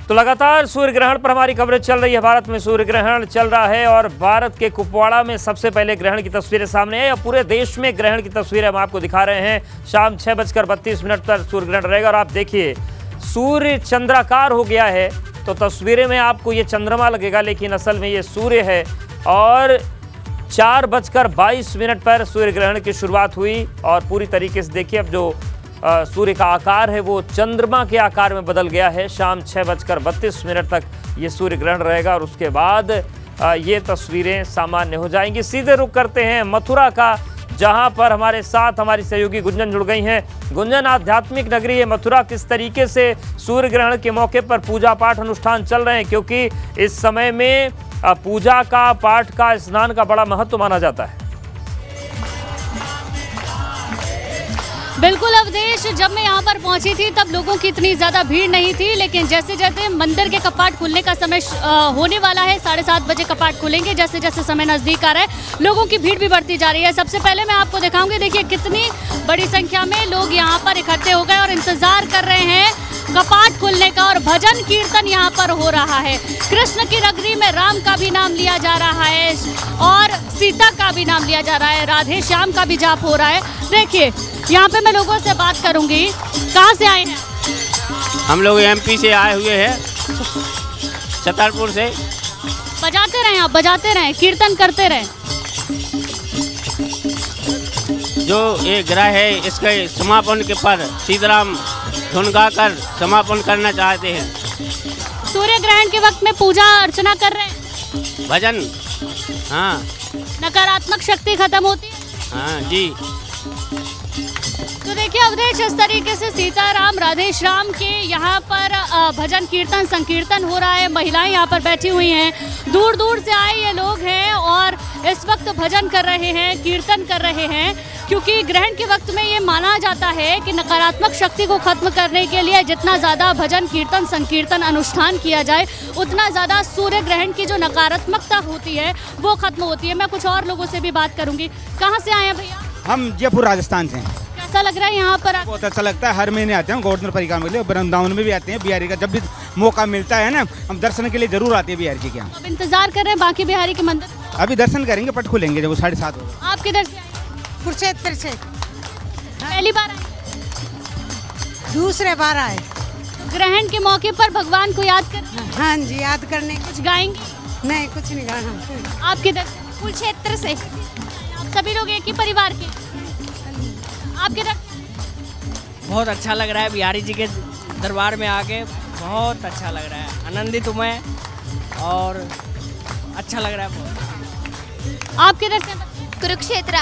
तो लगातार सूर्य ग्रहण पर हमारी कवरेज चल रही है। भारत में सूर्य ग्रहण चल रहा है और भारत के कुपवाड़ा में सबसे पहले ग्रहण की तस्वीरें सामने है। पूरे देश में ग्रहण की तस्वीरें हम आपको दिखा रहे हैं। शाम 6:32 पर सूर्य ग्रहण रहेगा और आप देखिए सूर्य चंद्राकार हो गया है। तो तस्वीरें में आपको ये चंद्रमा लगेगा, लेकिन असल में ये सूर्य है। और 4:22 पर सूर्य ग्रहण की शुरुआत हुई और पूरी तरीके से देखिए अब जो सूर्य का आकार है वो चंद्रमा के आकार में बदल गया है। शाम 6:32 तक ये सूर्य ग्रहण रहेगा और उसके बाद ये तस्वीरें सामान्य हो जाएंगी। सीधे रुख करते हैं मथुरा का, जहां पर हमारे साथ हमारी सहयोगी गुंजन जुड़ गई हैं। गुंजन, आध्यात्मिक नगरी है मथुरा, किस तरीके से सूर्य ग्रहण के मौके पर पूजा पाठ अनुष्ठान चल रहे हैं, क्योंकि इस समय में पूजा का, पाठ का, स्नान का बड़ा महत्व माना जाता है। बिल्कुल अवधेश, जब मैं यहाँ पर पहुँची थी तब लोगों की इतनी ज़्यादा भीड़ नहीं थी, लेकिन जैसे जैसे मंदिर के कपाट खुलने का समय होने वाला है, 7:30 बजे कपाट खुलेंगे, जैसे जैसे समय नज़दीक आ रहा है लोगों की भीड़ भी बढ़ती जा रही है। सबसे पहले मैं आपको दिखाऊंगी, देखिए कितनी बड़ी संख्या में लोग यहाँ पर इकट्ठे हो गए और इंतज़ार कर रहे हैं कपाट खुलने का। और भजन कीर्तन यहाँ पर हो रहा है। कृष्ण की नगरी में राम का भी नाम लिया जा रहा है और सीता का भी नाम लिया जा रहा है, राधे श्याम का भी जाप हो रहा है। देखिए यहाँ पे मैं लोगों से बात करूंगी। कहाँ से आए हैं? हम लोग एमपी से आए हुए हैं, छतरपुर से। बजाते रहें आप, बजाते रहें, कीर्तन करते रहें। जो ये ग्रह है इसके समापन के पर सीताराम धुन गाकर समापन करना चाहते हैं। सूर्य ग्रहण के वक्त में पूजा अर्चना कर रहे हैं, भजन। हाँ, नकारात्मक शक्ति खत्म होती है। हाँ जी। तो देखिए अवधेश, इस तरीके से सीताराम राधे श्याम के यहाँ पर भजन कीर्तन संकीर्तन हो रहा है। महिलाएं यहाँ पर बैठी हुई हैं, दूर दूर से आए ये लोग हैं और इस वक्त भजन कर रहे हैं, कीर्तन कर रहे हैं, क्योंकि ग्रहण के वक्त में ये माना जाता है कि नकारात्मक शक्ति को खत्म करने के लिए जितना ज़्यादा भजन कीर्तन संकीर्तन अनुष्ठान किया जाए उतना ज़्यादा सूर्य ग्रहण की जो नकारात्मकता होती है वो खत्म होती है। मैं कुछ और लोगों से भी बात करूँगी। कहाँ से आए हैं भैया? हम जयपुर राजस्थान से हैं। कैसा लग रहा है यहाँ पर? बहुत अच्छा लगता है। हर महीने आते हैं गोवर्धन परिक्रमा के लिए, वृंदावन में भी आते हैं। बिहारी का जब भी मौका मिलता है ना, हम दर्शन के लिए जरूर आते हैं बिहारी जी के यहाँ। अब इंतजार कर रहे हैं बाकी बिहारी के मंदिर? अभी दर्शन करेंगे, पट खुलेंगे जब वो 7:30 होगा। आप किधर से? कुरुक्षेत्र से। पहली बार आए? दूसरे बार आए। ग्रहण के मौके पर भगवान को याद कर? हाँ जी, याद करने। कुछ गाएंगे? नहीं, कुछ नहीं गाना। आप किधर से? कुरुक्षेत्र से। आप सभी लोग एक ही परिवार के? आप किधर? बहुत अच्छा लग रहा है बिहारी जी के दरबार में आके, बहुत अच्छा लग रहा है। आनंदित हूँ मैं और अच्छा लग रहा है बहुत। आप किधर से? कुरुक्षेत्र।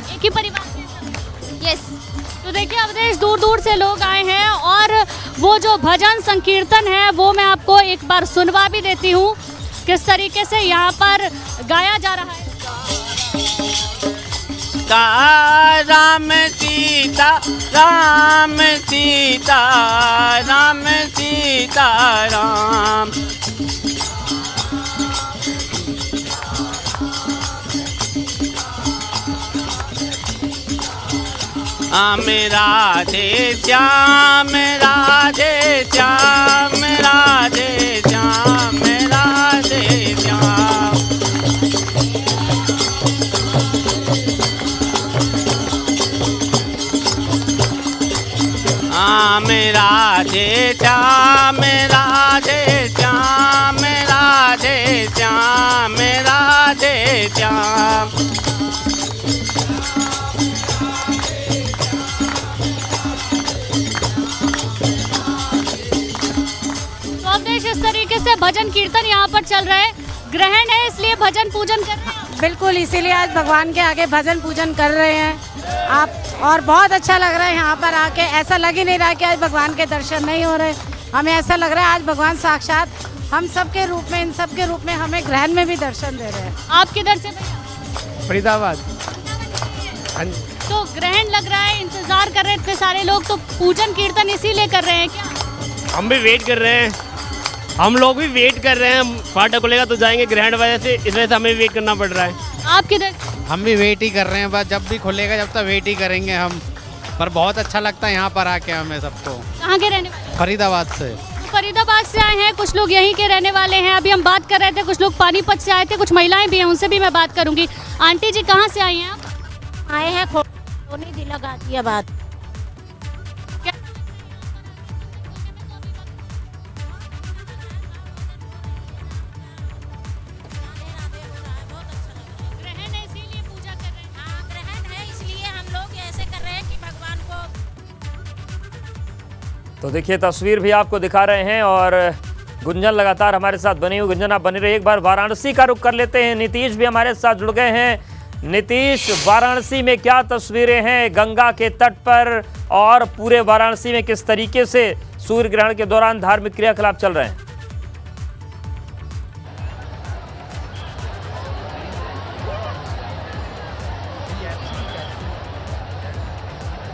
एक ही परिवार से? यस। तो देखिए अवधेश, दूर दूर से लोग आए हैं और वो जो भजन संकीर्तन है वो मैं आपको एक बार सुनवा भी देती हूँ किस तरीके से यहाँ पर गाया जा रहा है। राम सीता राम सीता राम सीता राम। राधे श्याम राधे श्याम राधे श्याम राधे श्याम। राधे श्याम राधे श्याम राधे श्याम राधे श्याम। इस तरीके से भजन कीर्तन यहाँ पर चल रहा है। ग्रहण है इसलिए भजन पूजन कर रहे हैं। बिल्कुल, इसीलिए आज भगवान के आगे भजन पूजन कर रहे हैं आप, और बहुत अच्छा लग रहा है यहाँ पर आके। ऐसा लग ही नहीं रहा कि आज भगवान के दर्शन नहीं हो रहे। हमें ऐसा लग रहा है आज भगवान साक्षात हम सब के रूप में, इन सब के रूप में हमें ग्रहण में भी दर्शन दे रहे हैं। आप किधर से? फरीदाबाद। तो ग्रहण लग रहा है, इंतजार कर रहे हैं इतने सारे लोग, तो पूजन कीर्तन इसीलिए कर रहे हैं क्या? हम भी वेट कर रहे हैं, हम लोग भी वेट कर रहे हैं। फाटक खुलेगा तो जाएंगे, ग्रहण वजह से इस वजह से हमें वेट करना पड़ रहा है। आप किधर? हम भी वेट ही कर रहे हैं, बस जब भी खुलेगा जब तक वेट ही करेंगे हम। पर बहुत अच्छा लगता है यहाँ पर आके हमें सबको। कहाँ के रहने वाले? फरीदाबाद से। फरीदाबाद औरंगाबाद से आए हैं, कुछ लोग यहीं के रहने वाले हैं। अभी हम बात कर रहे थे, कुछ लोग पानीपत से आए थे, कुछ महिलाएं भी हैं, उनसे भी मैं बात करूंगी। आंटी जी कहाँ से आई हैं आप? आए हैं खोनी जिला गाजियाबाद। तो देखिए तस्वीर भी आपको दिखा रहे हैं और गुंजन लगातार हमारे साथ बनी हुई। गुंजन आप बनी रही। एक बार वाराणसी का रुख कर लेते हैं, नीतीश भी हमारे साथ जुड़ गए हैं। नीतीश, वाराणसी में क्या तस्वीरें हैं गंगा के तट पर और पूरे वाराणसी में किस तरीके से सूर्य ग्रहण के दौरान धार्मिक क्रियाकलाप चल रहे हैं?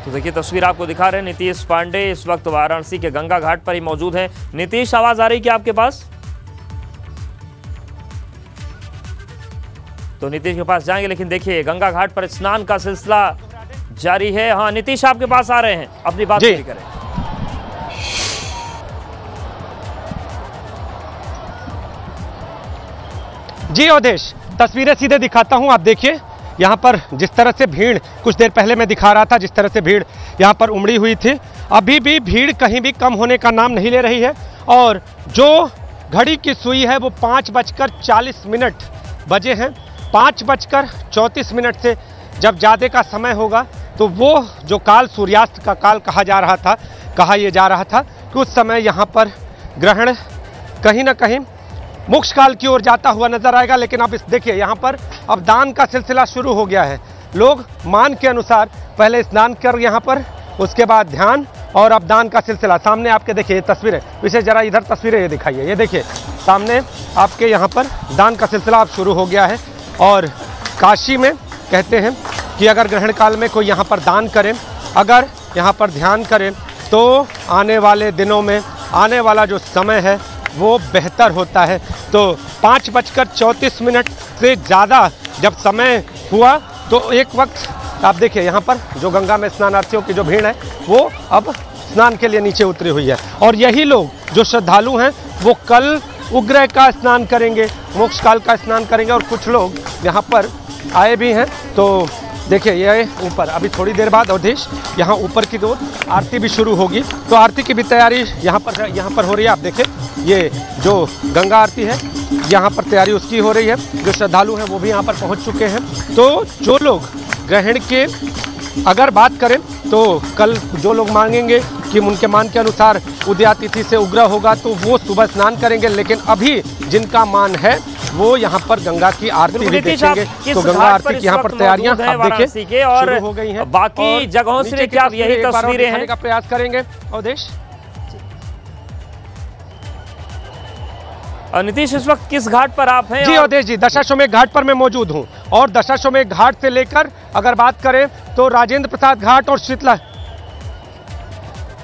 तो देखिए तस्वीर आपको दिखा रहे हैं, नीतीश पांडे इस वक्त वाराणसी के गंगा घाट पर ही मौजूद हैं। नीतीश, आवाज आ रही क्या आपके पास? तो नीतीश के पास जाएंगे, लेकिन देखिए गंगा घाट पर स्नान का सिलसिला जारी है। हाँ नीतीश, आपके पास आ रहे हैं, अपनी बात पूरी करें। जी अवधेश, तस्वीरें सीधे दिखाता हूं। आप देखिए यहाँ पर जिस तरह से भीड़ कुछ देर पहले मैं दिखा रहा था, जिस तरह से भीड़ यहाँ पर उमड़ी हुई थी, अभी भी भीड़ कहीं भी कम होने का नाम नहीं ले रही है। और जो घड़ी की सुई है वो 5:40 बजे हैं। 5:34 से जब ज़्यादा का समय होगा तो वो जो काल सूर्यास्त का काल कहा यह जा रहा था कि उस समय यहाँ पर ग्रहण कहीं ना कहीं मोक्ष काल की ओर जाता हुआ नजर आएगा। लेकिन अब इस देखिए यहाँ पर अब दान का सिलसिला शुरू हो गया है। लोग मान के अनुसार पहले स्नान कर यहाँ पर, उसके बाद ध्यान और अब दान का सिलसिला। सामने आपके देखिए ये तस्वीरें, इसे जरा इधर तस्वीरें ये दिखाइए, ये देखिए सामने आपके यहाँ पर दान का सिलसिला अब शुरू हो गया है। और काशी में कहते हैं कि अगर ग्रहण काल में कोई यहाँ पर दान करे, अगर यहाँ पर ध्यान करे, तो आने वाले दिनों में आने वाला जो समय है वो बेहतर होता है। तो 5:34 से ज़्यादा जब समय हुआ तो एक वक्त आप देखिए यहाँ पर जो गंगा में स्नानार्थियों की जो भीड़ है वो अब स्नान के लिए नीचे उतरी हुई है। और यही लोग जो श्रद्धालु हैं वो कल उग्रह का स्नान करेंगे, मोक्ष काल का स्नान करेंगे। और कुछ लोग यहाँ पर आए भी हैं। तो देखिए ये ऊपर अभी थोड़ी देर बाद अवधेश यहाँ ऊपर की ओर आरती भी शुरू होगी। तो आरती की भी तैयारी यहाँ पर हो रही है। आप देखिए ये जो गंगा आरती है यहाँ पर तैयारी उसकी हो रही है। जो श्रद्धालु हैं वो भी यहाँ पर पहुँच चुके हैं। तो जो लोग ग्रहण के अगर बात करें तो कल जो लोग मांगेंगे कि उनके मान के अनुसार उदया तिथि से उग्रह होगा तो वो सुबह स्नान करेंगे। लेकिन अभी जिनका मान है वो यहाँ पर गंगा की आरती भी देखेंगे। तो गंगा आरती की यहाँ पर तैयारियां आप देखिए शुरू हो गई हैं। बाकी जगहों से क्या यही तस्वीरें हैं का प्रयास करेंगे अवधेश। नीतीश, इस वक्त किस घाट पर आप हैं? जी अवधेश जी, दशाश्वमेध घाट पर मैं मौजूद हूं। और दशाश्वमेध घाट से लेकर अगर बात करें तो राजेंद्र प्रसाद घाट और शीतला।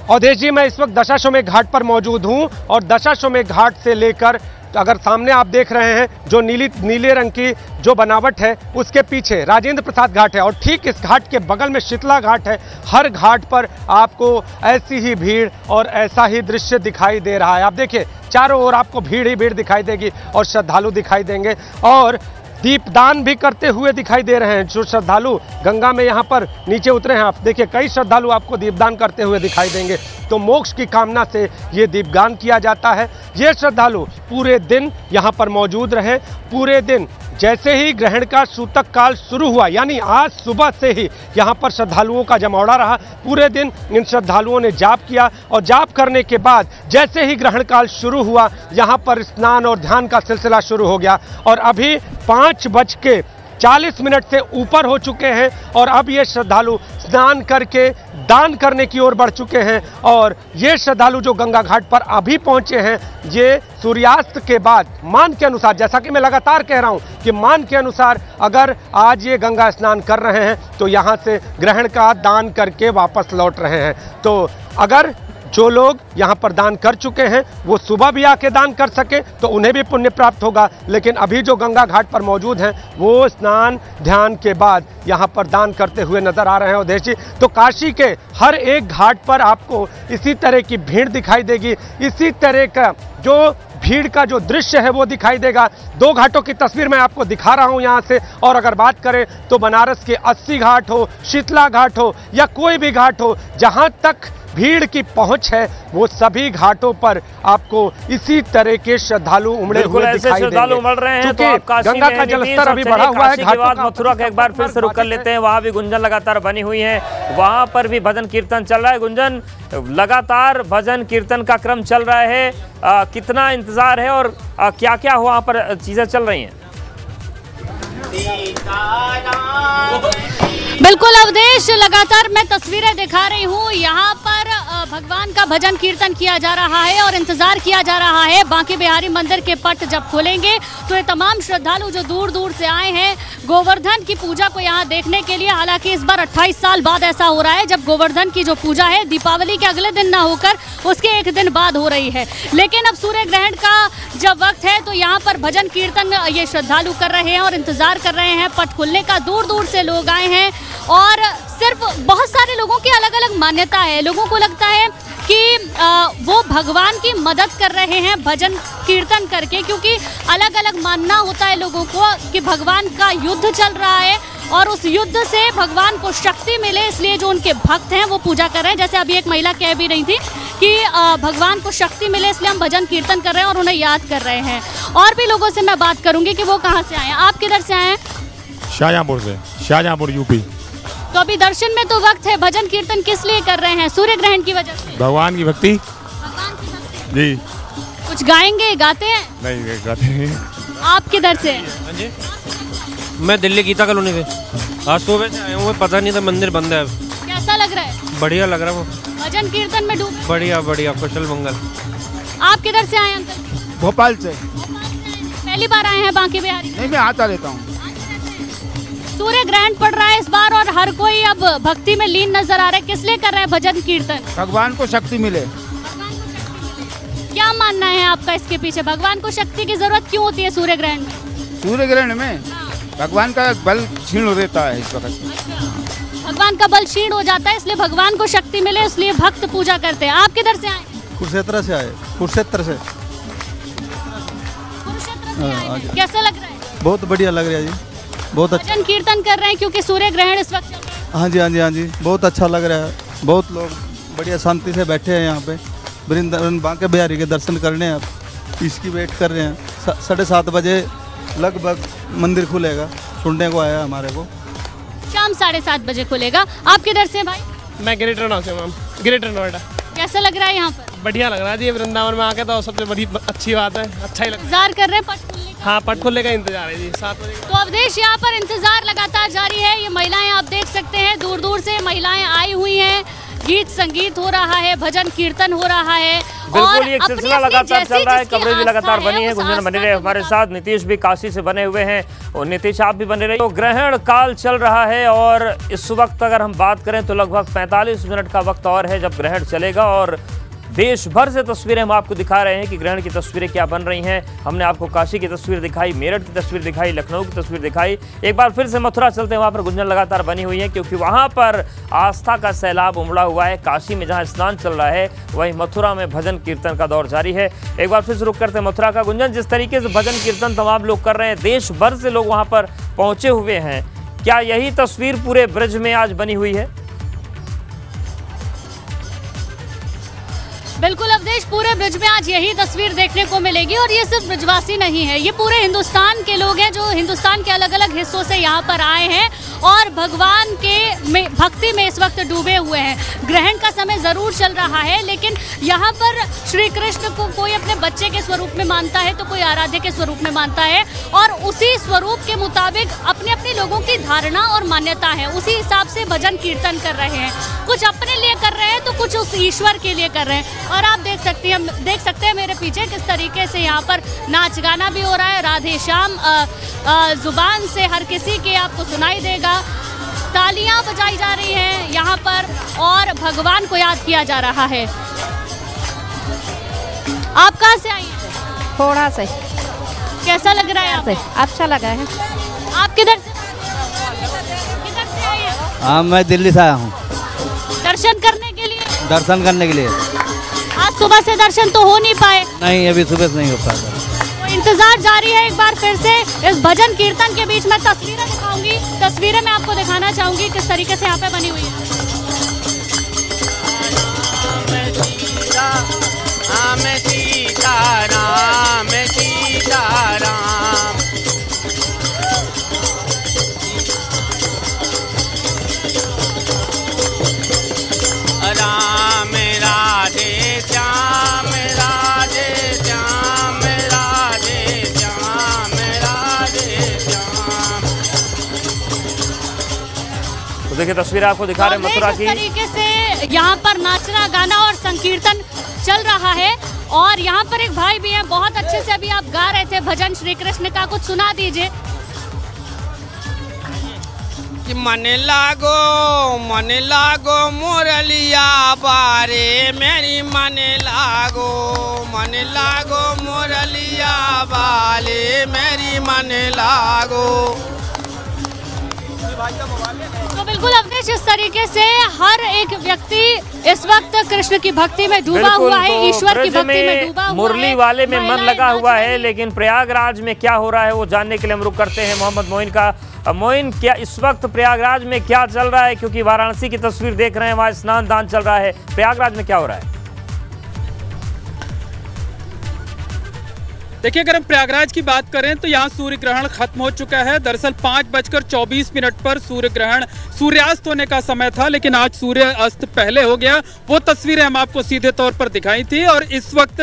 अवधेश जी, मैं इस वक्त दशाश्वमेध घाट पर मौजूद हूं और दशाश्वमेध घाट से लेकर अगर सामने आप देख रहे हैं जो नीले रंग की जो बनावट है उसके पीछे राजेंद्र प्रसाद घाट है और ठीक इस घाट के बगल में शीतला घाट है। हर घाट पर आपको ऐसी ही भीड़ और ऐसा ही दृश्य दिखाई दे रहा है। आप देखिए चारों ओर आपको भीड़ ही भीड़ दिखाई देगी और श्रद्धालु दिखाई देंगे और दीपदान भी करते हुए दिखाई दे रहे हैं। जो श्रद्धालु गंगा में यहाँ पर नीचे उतरे हैं, आप देखिए कई श्रद्धालु आपको दीपदान करते हुए दिखाई देंगे। तो मोक्ष की कामना से ये दीपदान किया जाता है। ये श्रद्धालु पूरे दिन यहाँ पर मौजूद रहे। पूरे दिन जैसे ही ग्रहण का सूतक काल शुरू हुआ, यानी आज सुबह से ही यहाँ पर श्रद्धालुओं का जमावड़ा रहा। पूरे दिन इन श्रद्धालुओं ने जाप किया और जाप करने के बाद जैसे ही ग्रहण काल शुरू हुआ यहाँ पर स्नान और ध्यान का सिलसिला शुरू हो गया। और अभी 5:40 से ऊपर हो चुके हैं और अब ये श्रद्धालु स्नान करके दान करने की ओर बढ़ चुके हैं। और ये श्रद्धालु जो गंगा घाट पर अभी पहुंचे हैं, ये सूर्यास्त के बाद मान के अनुसार, जैसा कि मैं लगातार कह रहा हूं कि मान के अनुसार अगर आज ये गंगा स्नान कर रहे हैं तो यहाँ से ग्रहण का दान करके वापस लौट रहे हैं। तो अगर जो लोग यहाँ पर दान कर चुके हैं वो सुबह भी आके दान कर सके तो उन्हें भी पुण्य प्राप्त होगा, लेकिन अभी जो गंगा घाट पर मौजूद हैं वो स्नान ध्यान के बाद यहाँ पर दान करते हुए नजर आ रहे हैं अवधेश जी। तो काशी के हर एक घाट पर आपको इसी तरह की भीड़ दिखाई देगी, इसी तरह का जो भीड़ का जो दृश्य है वो दिखाई देगा। 2 घाटों की तस्वीर मैं आपको दिखा रहा हूं यहां से, और अगर बात करें तो बनारस के 80 घाट हो, शीतला घाट हो या कोई भी घाट हो, जहां तक भीड़ की पहुंच है वो सभी घाटों पर आपको इसी तरह के श्रद्धालु उमड़े हुए दिखाई देंगे। उमड़ रहे हैं तो आप काशी गंगा का जलस्तर अभी बढ़ा हुआ है। घाटों का मथुरा का एक बार फिर से रुक कर लेते हैं, वहां भी गुंजन लगातार बनी हुई है, वहां पर भी भजन कीर्तन चल रहा है। गुंजन, लगातार भजन कीर्तन का क्रम चल रहा है, कितना इंतजार है और क्या क्या वहां पर चीजें चल रही हैं? बिल्कुल अवधेश, लगातार मैं तस्वीरें दिखा रही हूँ। यहाँ पर भगवान का भजन कीर्तन किया जा रहा है और इंतजार किया जा रहा है बांके बिहारी मंदिर के पट जब खोलेंगे तो ये तमाम श्रद्धालु जो दूर दूर से आए हैं गोवर्धन की पूजा को यहाँ देखने के लिए। हालांकि इस बार 28 साल बाद ऐसा हो रहा है जब गोवर्धन की जो पूजा है दीपावली के अगले दिन ना होकर उसके एक दिन बाद हो रही है, लेकिन अब सूर्य ग्रहण का जब वक्त है तो यहाँ पर भजन कीर्तन ये श्रद्धालु कर रहे हैं और इंतजार कर रहे हैं पट खुलने का। दूर दूर से लोग आए हैं और सिर्फ बहुत सारे लोगों की अलग अलग मान्यता है। लोगों को लगता है कि वो भगवान की मदद कर रहे हैं भजन कीर्तन करके, क्योंकि अलग अलग मानना होता है लोगों को कि भगवान का युद्ध चल रहा है और उस युद्ध से भगवान को शक्ति मिले, इसलिए जो उनके भक्त हैं वो पूजा कर रहे हैं। जैसे अभी एक महिला कह भी रही थी कि भगवान को शक्ति मिले इसलिए हम भजन कीर्तन कर रहे हैं और उन्हें याद कर रहे हैं। और भी लोगों से मैं बात करूंगी कि वो कहाँ से आए हैं। आप किधर से आए हैं? शाहजहांपुर से, शाहजहांपुर यूपी। तो अभी दर्शन में तो वक्त है, भजन कीर्तन किस लिए कर रहे हैं? सूर्य ग्रहण की वजह से? भगवान की भक्ति। भगवान की भक्ति जी। कुछ गाएंगे, गाते हैं? नहीं गाते हैं। आप किधर से? मैं दिल्ली गीता कॉलोनी से। आज सुबह से आया हूँ, पता नहीं था मंदिर बंद है। कैसा लग रहा है? बढ़िया लग रहा है वो। भजन कीर्तन में डूबे? बढ़िया बढ़िया, कुशल मंगल। आप किधर से आए अंकल? भोपाल से। पहली बार आए हैं बांके बिहारी? नहीं, मैं आता रहता हूँ। सूर्य ग्रहण पड़ रहा है इस बार और हर कोई अब भक्ति में लीन नजर आ रहा है, किस लिए कर रहे हैं भजन कीर्तन? भगवान को शक्ति मिले। क्या मानना है आपका इसके पीछे? भगवान को शक्ति की जरूरत क्यों होती है सूर्य ग्रहण में? सूर्य ग्रहण में भगवान का बल क्षीण हो रहता है इस वक्त। भगवान का बल क्षीण हो जाता है इसलिए भगवान को शक्ति मिले, इसलिए भक्त पूजा करते हैं। आप किधर से आए? कुरुक्षेत्र से आए। कुरुक्षेत्र से। कैसा लग रहा है? बहुत बढ़िया लग रहा है जी, बहुत अच्छा। भजन कीर्तन कर रहे हैं क्योंकि सूर्य ग्रहण इस वक्त चल रहा है। हाँ जी, हाँ जी, हाँ जी, बहुत अच्छा लग रहा है। बहुत लोग बढ़िया शांति से बैठे हैं यहाँ पे, वृंदावन बांके बिहारी के दर्शन करने हैं, इसकी वेट कर रहे हैं। 7:30 बजे लगभग मंदिर खुलेगा, सुनने को आया हमारे को। शाम 7:30 बजे खुलेगा। आप किधर से भाई? मैं ग्रेटर नोएडा से मैम, ग्रेटर नोएडा। कैसा लग रहा है यहाँ पर? बढ़िया लग रहा है जी, वृंदावन में आके तो सबसे बड़ी अच्छी बात है, अच्छा ही लग रहा है। इंतजार कर रहे हैं पट खुलने का? हाँ, पट खुलने का इंतजार है जी, 7 बजे। तो अवधेश, यहाँ पर इंतजार लगातार जारी है। ये महिलाएं आप देख सकते हैं, दूर दूर से महिलाएं आई हुई हैं, गीत संगीत हो रहा है, भजन कीर्तन हो रहा है। बिल्कुल, ये सिलसिला लगातार चल रहा है, कवरेज भी लगातार बनी है। गुंजन बने रहे हमारे साथ, नीतीश भी काशी से बने हुए हैं और नीतीश आप भी बने रहे। तो ग्रहण काल चल रहा है और इस वक्त अगर हम बात करें तो लगभग 45 मिनट का वक्त और है जब ग्रहण चलेगा और देश भर से तस्वीरें हम आपको दिखा रहे हैं कि ग्रहण की तस्वीरें क्या बन रही हैं। हमने आपको काशी की तस्वीर दिखाई, मेरठ की तस्वीर दिखाई, लखनऊ की तस्वीर दिखाई। एक बार फिर से मथुरा चलते हैं, वहाँ पर गुंजन लगातार बनी हुई है क्योंकि वहाँ पर आस्था का सैलाब उमड़ा हुआ है। काशी में जहाँ स्नान चल रहा है वहीं मथुरा में भजन कीर्तन का दौर जारी है। एक बार फिर से रुक करते हैं मथुरा का। गुंजन, जिस तरीके से भजन कीर्तन तमाम लोग कर रहे हैं, देश भर से लोग वहाँ पर पहुँचे हुए हैं, क्या यही तस्वीर पूरे ब्रज में आज बनी हुई है? बिल्कुल अवधेश, पूरे ब्रज में आज यही तस्वीर देखने को मिलेगी और ये सिर्फ ब्रजवासी नहीं है, ये पूरे हिंदुस्तान के लोग हैं जो हिंदुस्तान के अलग अलग हिस्सों से यहाँ पर आए हैं और भगवान के भक्ति में इस वक्त डूबे हुए हैं। ग्रहण का समय ज़रूर चल रहा है लेकिन यहाँ पर श्री कृष्ण को कोई अपने बच्चे के स्वरूप में मानता है तो कोई आराध्य के स्वरूप में मानता है और उसी स्वरूप के मुताबिक अपने अपने लोगों की धारणा और मान्यता है, उसी हिसाब से भजन कीर्तन कर रहे हैं। कुछ अपने लिए कर रहे हैं तो कुछ उस ईश्वर के लिए कर रहे हैं। और आप देख सकते हैं मेरे पीछे किस तरीके से यहाँ पर नाच गाना भी हो रहा है। राधे श्याम जुबान से हर किसी के आपको सुनाई देगा, तालियां बजाई जा रही हैं यहाँ पर और भगवान को याद किया जा रहा है। आप कहाँ से आई हैं? थोड़ा से। कैसा लग रहा है यहाँ पे? अच्छा लगा है। आप किधर से आई हैं? हाँ, मैं दिल्ली से आया हूँ दर्शन करने के लिए। दर्शन करने के लिए। आज सुबह से दर्शन तो हो नहीं पाए? नहीं, अभी सुबह से नहीं हो पाया। तो इंतजार जारी है। एक बार फिर से इस भजन कीर्तन के बीच में तस्वीरें दिखाऊंगी। तस्वीरें मैं आपको दिखाना चाहूंगी किस तरीके से यहाँ पे बनी हुई है। राम राधे श्याम राधे श्याम राधे श्याम राधे श्याम। तो देखिए तस्वीर आपको दिखा रहे हैं मथुरा की। इस तरीके से यहाँ पर नाचना गाना और संकीर्तन चल रहा है और यहाँ पर एक भाई भी हैं, बहुत अच्छे से अभी आप गा रहे थे भजन श्री कृष्ण का, कुछ सुना दीजिए। कि मन लागो मुरलिया बारे मेरी मन लागो मुरलिया बाले मेरी मन लागो। तो बिल्कुल अवधेश, इस तरीके से हर एक व्यक्ति इस वक्त कृष्ण की भक्ति में डूबा हुआ है, तो ईश्वर की भक्ति में डूबा हुआ है। मुरली वाले में मन लगा हुआ है, लेकिन प्रयागराज में क्या हो रहा है वो जानने के लिए हम रुक करते हैं मोहम्मद मोइन का। मोइन, क्या इस वक्त प्रयागराज में क्या चल रहा है? क्योंकि वाराणसी की तस्वीर देख रहे हैं, वहाँ स्नान दान चल रहा है, प्रयागराज में क्या हो रहा है? देखिए, अगर हम प्रयागराज की बात करें तो यहाँ सूर्य ग्रहण खत्म हो चुका है। दरअसल 5:24 पर सूर्य ग्रहण सूर्यास्त होने का समय था, लेकिन आज सूर्य अस्त पहले हो गया। वो तस्वीरें हम आपको सीधे तौर पर दिखाई थी और इस वक्त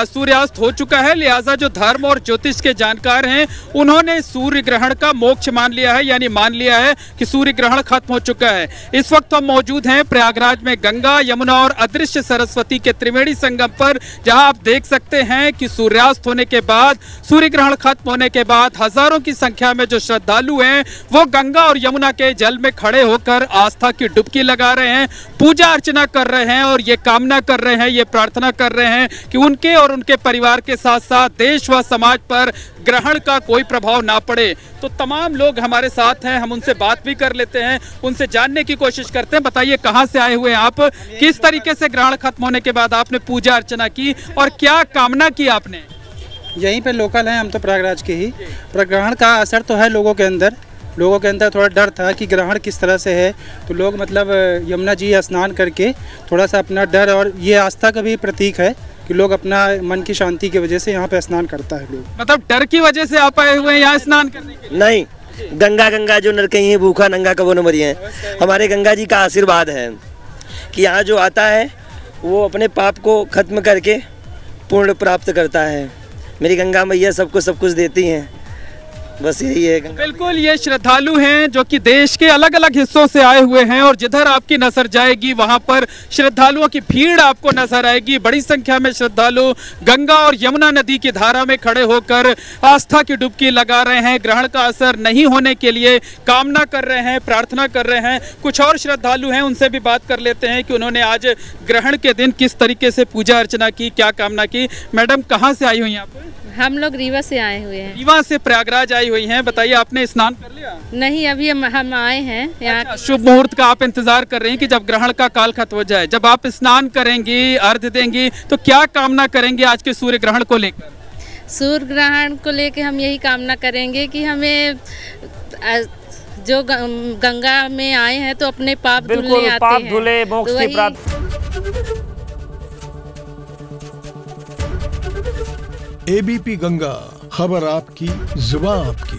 सूर्यास्त हो चुका है। लिहाजा जो धर्म और ज्योतिष के जानकार हैं उन्होंने सूर्य ग्रहण का मोक्ष मान लिया है, यानी मान लिया है कि सूर्य ग्रहण खत्म हो चुका है। इस वक्त हम मौजूद हैं प्रयागराज में गंगा, यमुना और अदृश्य सरस्वती के त्रिवेणी संगम पर, जहाँ आप देख सकते हैं कि सूर्यास्त होने के बाद, सूर्य ग्रहण खत्म होने के बाद हजारों की संख्या में जो श्रद्धालु हैं वो गंगा और यमुना के जल में खड़े होकर आस्था की डुबकी लगा रहे हैं, पूजा अर्चना कर रहे हैं और ये कामना कर रहे हैं, ये प्रार्थना कर रहे हैं कि उनके और उनके परिवार के साथ साथ देश व समाज पर ग्रहण का कोई प्रभाव ना पड़े। तो तमाम लोग हमारे साथ हैं, हम उनसे बात भी कर लेते हैं, उनसे जानने की कोशिश करते हैं। बताइए, कहाँ से आए हुए हैं आप? किस तरीके से ग्रहण खत्म होने के बाद आपने पूजा अर्चना की और क्या कामना की आपने? यहीं पे लोकल हैं हम तो, प्रयागराज के ही। पर ग्रहण का असर तो है लोगों के अंदर थोड़ा डर था कि ग्रहण किस तरह से है, तो लोग मतलब यमुना जी स्नान करके थोड़ा सा अपना डर, और ये आस्था का भी प्रतीक है कि लोग अपना मन की शांति की वजह से यहाँ पे स्नान करता है लोग। मतलब डर की वजह से आप आए हुए हैं यहाँ स्नान करने के लिए? नहीं, गंगा जो नर कहीं भूखा नंगा कबो न मरी है। हमारे गंगा जी का आशीर्वाद है कि यहाँ जो आता है वो अपने पाप को खत्म करके पुण्य प्राप्त करता है। मेरी गंगा मैया सबको सब कुछ देती हैं, बस यही है। बिल्कुल, ये श्रद्धालु हैं जो कि देश के अलग अलग हिस्सों से आए हुए हैं और जिधर आपकी नजर जाएगी वहां पर श्रद्धालुओं की भीड़ आपको नजर आएगी। बड़ी संख्या में श्रद्धालु गंगा और यमुना नदी की धारा में खड़े होकर आस्था की डुबकी लगा रहे हैं, ग्रहण का असर नहीं होने के लिए कामना कर रहे हैं, प्रार्थना कर रहे हैं। कुछ और श्रद्धालु हैं, उनसे भी बात कर लेते हैं कि उन्होंने आज ग्रहण के दिन किस तरीके से पूजा अर्चना की, क्या कामना की। मैडम, कहाँ से आई हुई आप? हम लोग रीवा से आए हुए हैं। रीवा से प्रयागराज आई हुई हैं। बताइए, आपने स्नान कर लिया? नहीं, अभी हम आए हैं यहाँ। अच्छा, शुभ मुहूर्त का आप इंतजार कर रहे हैं कि जब ग्रहण का काल खत्म हो जाए। जब आप स्नान करेंगी, अर्घ्य देंगी, तो क्या कामना करेंगे आज के सूर्य ग्रहण को लेकर? सूर्य ग्रहण को लेकर हम यही कामना करेंगे कि हमें जो गंगा में आए हैं तो अपने पाप धुलने आते हैं, धुले मोक्ष की प्राप्ति। एबीपी गंगा, खबर आपकी, जुबान आपकी।